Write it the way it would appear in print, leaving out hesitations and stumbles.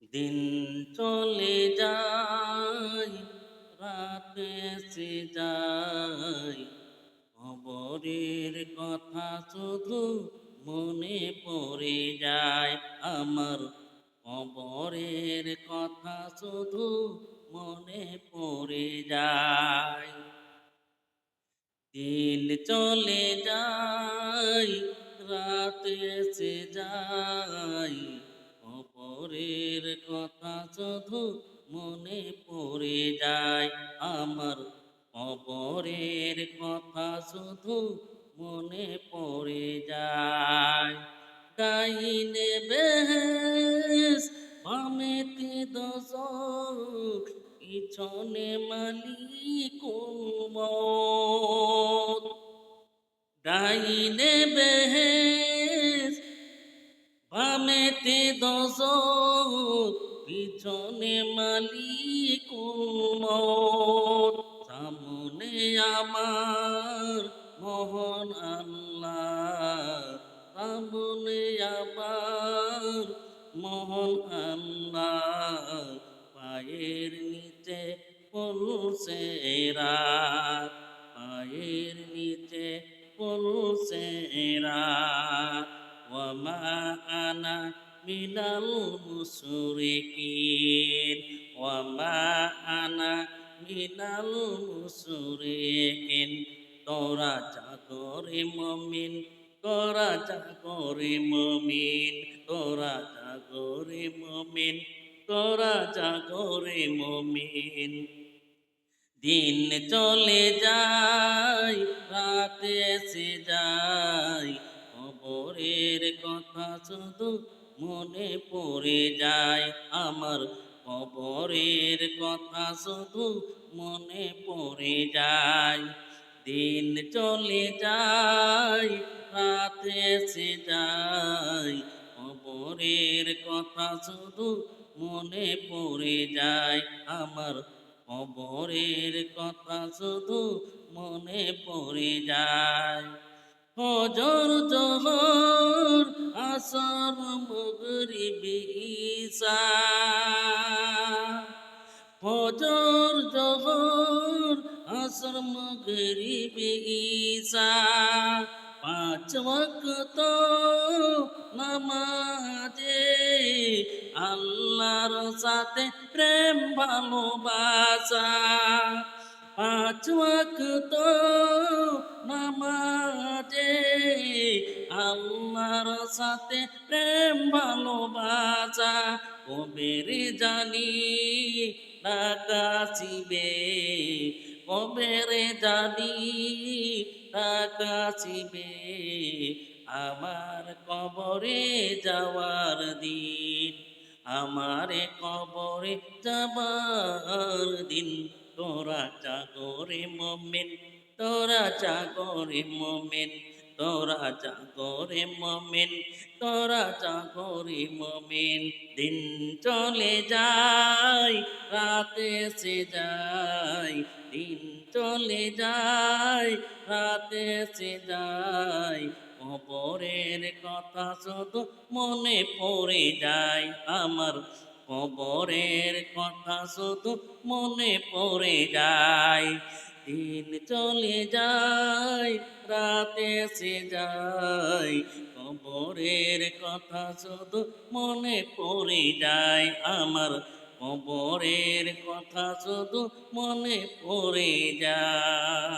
দিন চলে যায়, রাত এসে যায়, খবরের কথা শুধু মনে পড়ে যায় আমার। খবরের কথা শুধু মনে পড়ে যায়। দিন চলে যায়, রাত এসে যায়, খবরের কথা শুধু মনে পড়ে যায় আমার। খবরের কথা শুধু মনে পড়ে যায়। ডাইনে বেশ বামেতে দোজখ, পিছনে মালিকুল মউত। ডাইনে বেহেশ বামেতে দোজখ, পিছনে মালিকুল মউত। সামনে আমার মহান আল্লাহ, সামনে আমার মহান আল্লাহ। পায়ের নিচে পলসে রাত, পায়ের নিচে পলসে রাত। ওয়ামা আনা মিনাল মুশরিকিন, ওয়ামা আনা মিনাল মুশরিকিন। তোরা জাগরে মুমিন, তোরা জাগরে মুমিন, তোরা জাগরে মুমিন, তোরা জাগরে মুমিন। দিন চলে যায়, রাত এসে যায়, খবরের কথা শুধু মনে পড়ে যায় আমার। খবরের কথা শুধু মনে পড়ে যায়। দিন চলে যায়, রাত এসে যায়, খবরের কথা শুধু মনে পড়ে যায় আমার। খবরের কথা শুধু মনে পড়ে যায়। ফজর জোহর আসর মাগরিব ঈশা, ফজর জোহর আসর মাগরিব ঈশা। পাঁচ ওয়াক্ত নামাজে আল্লাহর সাথে প্রেম ভালোবাসা। পাঁচ ওয়াক্ত নামাজে আল্লাহর সাথে প্রেম ভালোবাসা। কবে রে জানি ডাকাশিবে, কবে রে জানি ডাকাশিবে, আমার কবরে যাওয়ার দিন, আমারে কবরে যাবার দিন। তোরা জাগরে মুমিন, তোরা জাগরে মুমিন, তোরা জাগরে মুমিন, তোরা জাগরে মুমিন। দিন চলে যায়, রাত এসে যায়, দিন চলে যায়, রাত এসে যায়, খবরের কথা শুধু মনে পড়ে যায় আমার। খবরের কথা শুধু মনে পড়ে যায়। দিন চলে যায়, রাত এসে যায়, খবরের কথা শুধু মনে পড়ে যায় আমার। খবরের কথা শুধু মনে পড়ে যায়।